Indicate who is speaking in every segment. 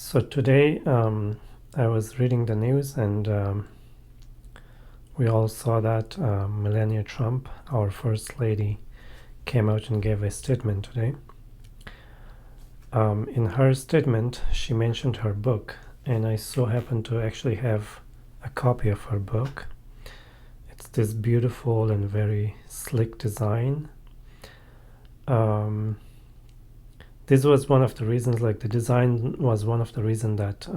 Speaker 1: So today I was reading the news and we all saw that Melania Trump, our First Lady, came out and gave a statement today. In her statement, she mentioned her book, and I so happen to actually have a copy of her book. It's this beautiful and very slick design. This was one of the reasons, like the design was one of the reasons that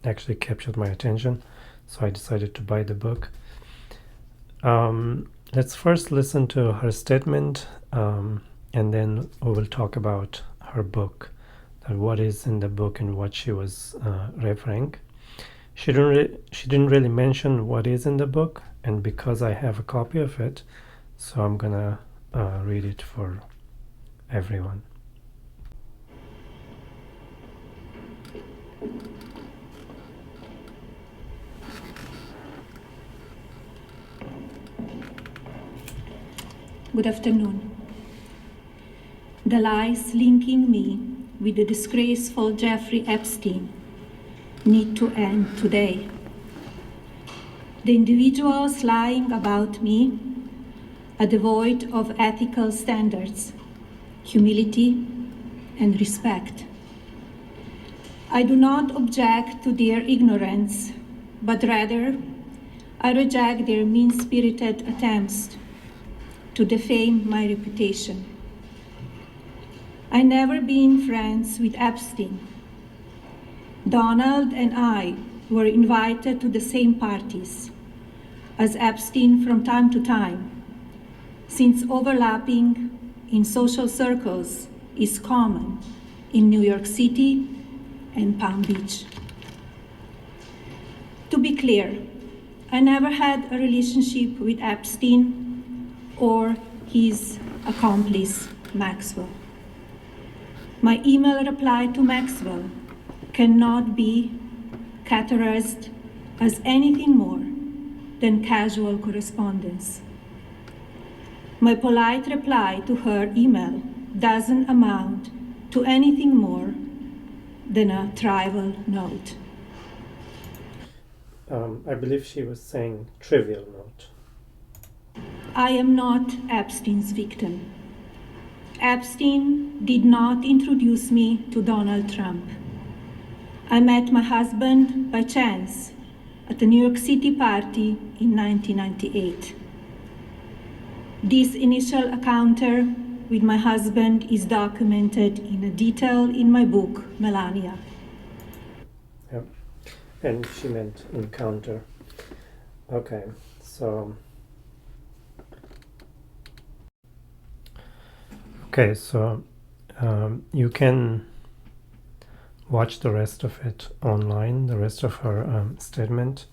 Speaker 1: actually captured my attention. So I decided to buy the book. Let's first listen to her statement, and then we will talk about her book, and what is in the book and what she was referring. She didn't really mention what is in the book, and because I have a copy of it, so I'm gonna read it for everyone.
Speaker 2: Good afternoon. The lies linking me with the disgraceful Jeffrey Epstein need to end today. The individuals lying about me are devoid of ethical standards, humility, and respect. I do not object to their ignorance, but rather I reject their mean-spirited attempts to defame my reputation. I never been friends with Epstein. Donald and I were invited to the same parties as Epstein from time to time, since overlapping in social circles is common in New York City and Palm Beach. To be clear, I never had a relationship with Epstein or his accomplice, Maxwell. My email reply to Maxwell cannot be categorized as anything more than casual correspondence. My polite reply to her email doesn't amount to anything more than a trivial note.
Speaker 1: I believe she was saying trivial note.
Speaker 2: I am not Epstein's victim. Epstein did not introduce me to Donald Trump. I met my husband by chance at a New York City party in 1998. This initial encounter with my husband is documented in detail in my book, Melania.
Speaker 1: Yep. And she meant encounter. Okay, so you can watch the rest of it online, the rest of her statement,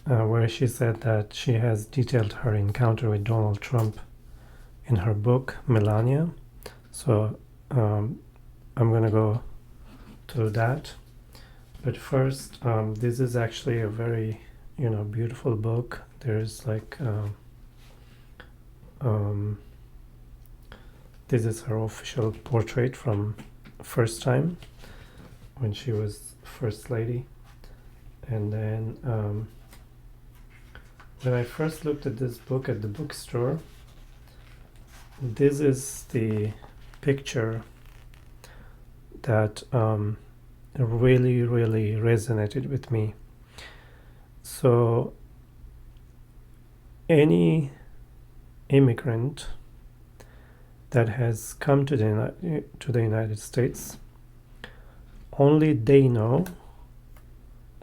Speaker 1: where she said that she has detailed her encounter with Donald Trump in her book, Melania. So I'm going to go to that. But first, this is actually a very, beautiful book. There's like... this is her official portrait from first time when she was First Lady. And then when I first looked at this book at the bookstore, this is the picture that really, really resonated with me. So any immigrant that has come to the United States, only they know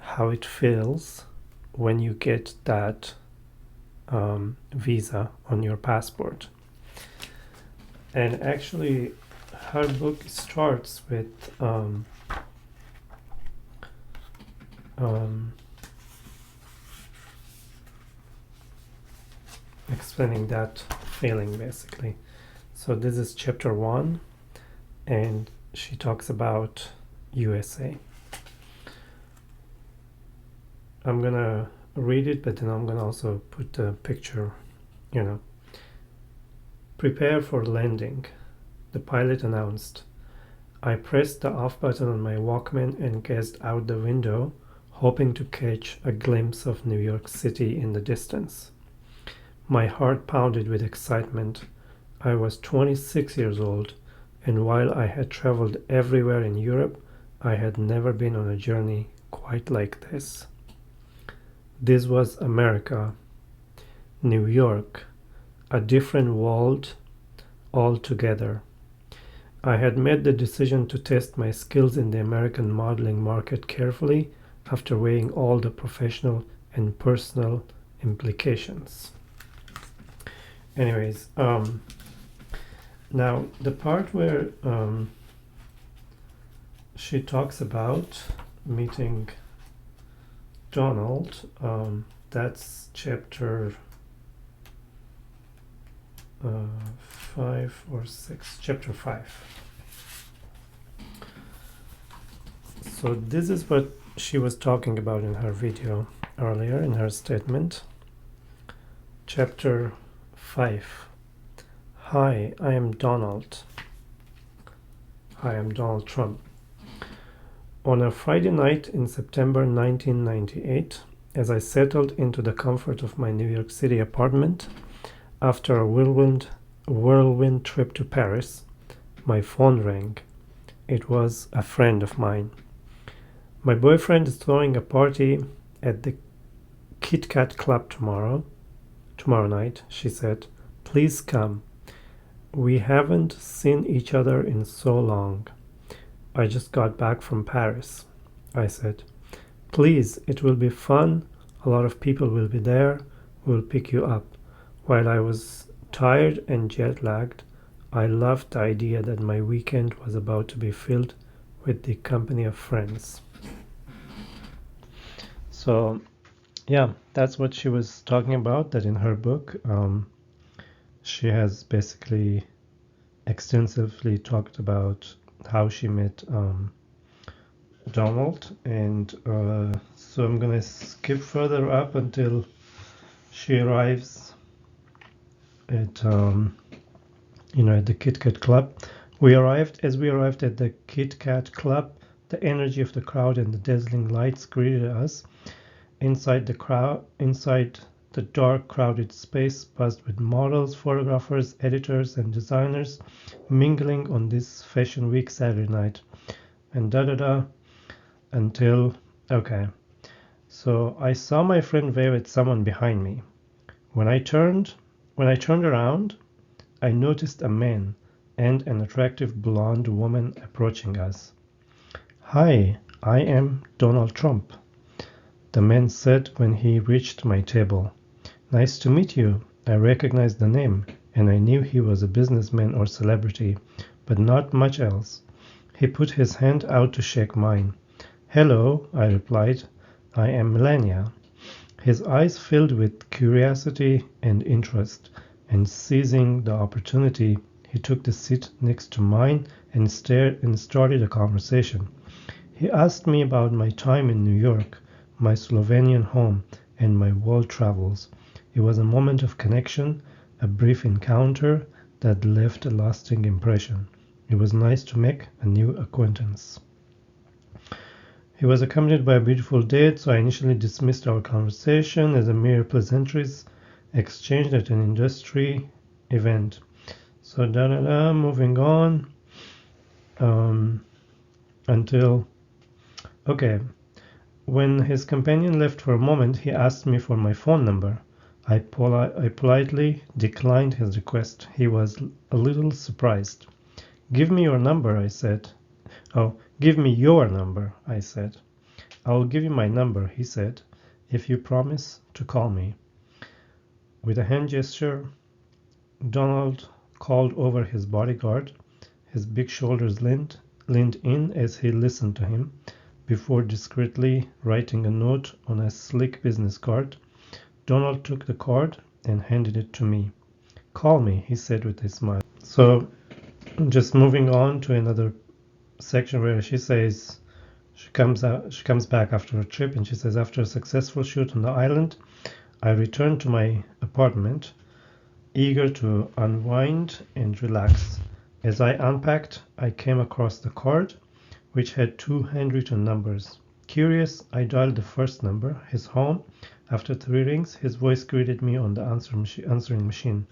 Speaker 1: how it feels when you get that visa on your passport. And actually, her book starts with explaining that feeling, basically. So this is chapter 1, and she talks about USA. I'm gonna read it, but then I'm gonna also put the picture, Prepare for landing, the pilot announced. I pressed the off button on my Walkman and gazed out the window, hoping to catch a glimpse of New York City in the distance. My heart pounded with excitement. I was 26 years old, and while I had traveled everywhere in Europe, I had never been on a journey quite like this. This was America, New York, a different world altogether. I had made the decision to test my skills in the American modeling market carefully after weighing all the professional and personal implications. Anyways, now the part where she talks about meeting Donald, that's chapter 5 or 6, chapter 5. So this is what she was talking about in her video earlier, in her statement. Chapter 5. Hi, I am Donald. Hi, I'm Donald Trump. On a Friday night in September 1998, as I settled into the comfort of my New York City apartment after a whirlwind trip to Paris, my phone rang. It was a friend of mine. My boyfriend is throwing a party at the Kit Kat Club tomorrow night, she said. Please come. We haven't seen each other in so long. I just got back from Paris, I said. Please, it will be fun. A lot of people will be there. We'll pick you up. While I was tired and jet-lagged, I loved the idea that my weekend was about to be filled with the company of friends. So, yeah, that's what she was talking about, that in her book, she has basically extensively talked about how she met Donald, and so I'm gonna skip further up until she arrives at at the Kit Kat Club. As we arrived at the Kit Kat Club, the energy of the crowd and the dazzling lights greeted us. Inside the dark, crowded space buzzed with models, photographers, editors, and designers mingling on this Fashion Week Saturday night. And until, okay. So I saw my friend wave at someone behind me. When I turned around, I noticed a man and an attractive blonde woman approaching us. Hi, I am Donald Trump, the man said when he reached my table. Nice to meet you. I recognized the name, and I knew he was a businessman or celebrity, but not much else. He put his hand out to shake mine. Hello, I replied. I am Melania. His eyes filled with curiosity and interest, and seizing the opportunity, he took the seat next to mine and started a conversation. He asked me about my time in New York, my Slovenian home, and my world travels. It was a moment of connection, a brief encounter that left a lasting impression. It was nice to make a new acquaintance. He was accompanied by a beautiful date, so I initially dismissed our conversation as a mere pleasantries exchanged at an industry event. So moving on until, okay. When his companion left for a moment, he asked me for my phone number. I politely declined his request. He was a little surprised. Give me your number, I said. Oh, give me your number, I said. I will give you my number, he said, if you promise to call me. With a hand gesture, Donald called over his bodyguard. His big shoulders leaned in as he listened to him, before discreetly writing a note on a sleek business card. Donald took the card and handed it to me. Call me, he said with a smile. So, just moving on to another section where she says she comes back after a trip, and she says, after a successful shoot on the island, I returned to my apartment, eager to unwind and relax. As I unpacked, I came across the card, which had 2 handwritten numbers. Curious, I dialed the first number, his home. After 3 rings, his voice greeted me on the answering machine.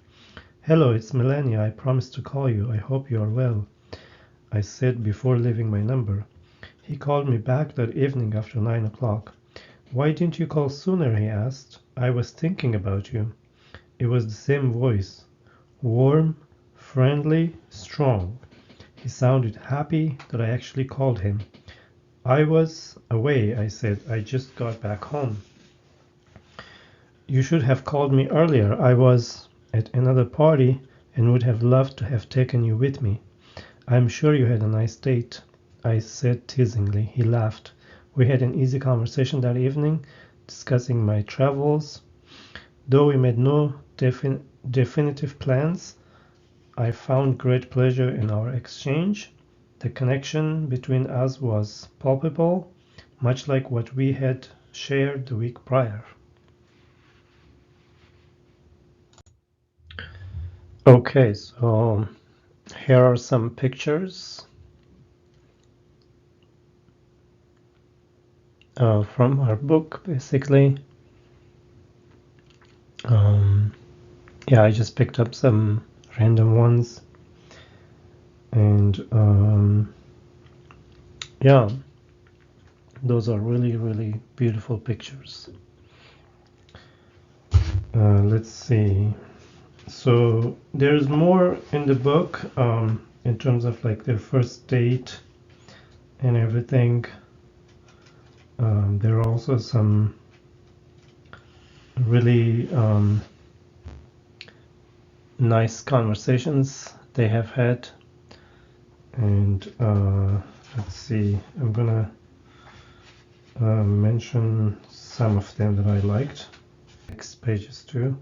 Speaker 1: "Hello, it's Melania. I promised to call you. I hope you are well," I said before leaving my number. He called me back that evening after 9 o'clock. "Why didn't you call sooner?" he asked. "I was thinking about you." It was the same voice. Warm, friendly, strong. He sounded happy that I actually called him. "I was away," I said. "I just got back home." "You should have called me earlier. I was at another party and would have loved to have taken you with me. I'm sure you had a nice date," I said teasingly. He laughed. We had an easy conversation that evening, discussing my travels. Though we made no definitive plans, I found great pleasure in our exchange. The connection between us was palpable, much like what we had shared the week prior. Okay, so here are some pictures from our book, basically. Yeah, I just picked up some random ones, and yeah, those are really, really beautiful pictures. Let's see. So there's more in the book in terms of like their first date and everything. There are also some really nice conversations they have had, and let's see, I'm gonna mention some of them that I liked. Next pages too.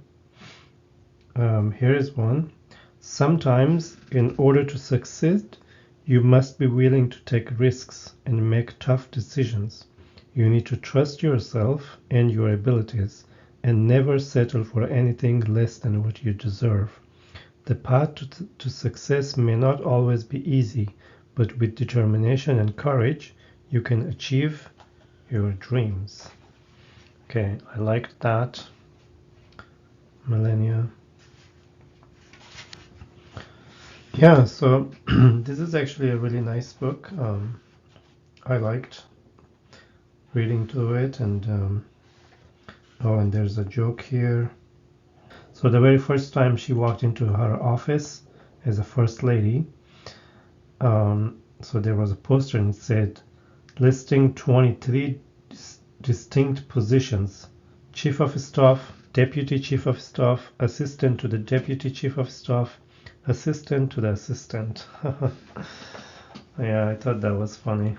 Speaker 1: Here is one. "Sometimes, in order to succeed, you must be willing to take risks and make tough decisions. You need to trust yourself and your abilities, and never settle for anything less than what you deserve. The path to success may not always be easy, but with determination and courage, you can achieve your dreams." Okay, I liked that. Melania. Yeah, so this is actually a really nice book. I liked reading through it, and oh, and there's a joke here. So the very first time she walked into her office as a first lady, so there was a poster and it said, listing 23 distinct positions: Chief of Staff, Deputy Chief of Staff, Assistant to the Deputy Chief of Staff, Assistant to the Assistant. Yeah, I thought that was funny.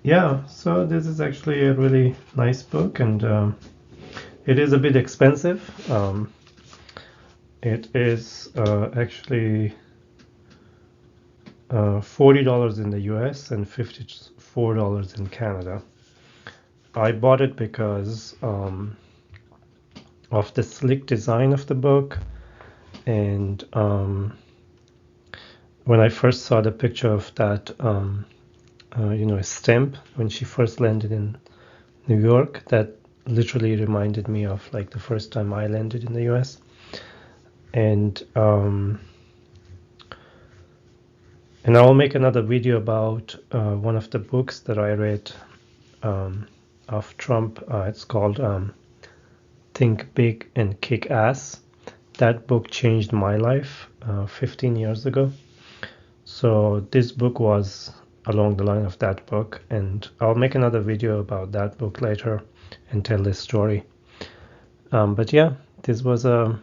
Speaker 1: Yeah, so this is actually a really nice book, and it is a bit expensive. It is actually $40 in the US and $54 in Canada. I bought it because of the sleek design of the book, and when I first saw the picture of that stamp when she first landed in New York, that literally reminded me of like the first time I landed in the US. And I will make another video about one of the books that I read of Trump. It's called Think Big and Kick Ass. That book changed my life 15 years ago. So this book was along the line of that book, and I'll make another video about that book later and tell this story. But yeah, this was a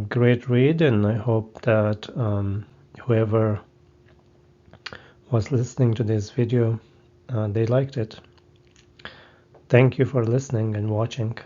Speaker 1: great read, and I hope that whoever was listening to this video, they liked it. Thank you for listening and watching.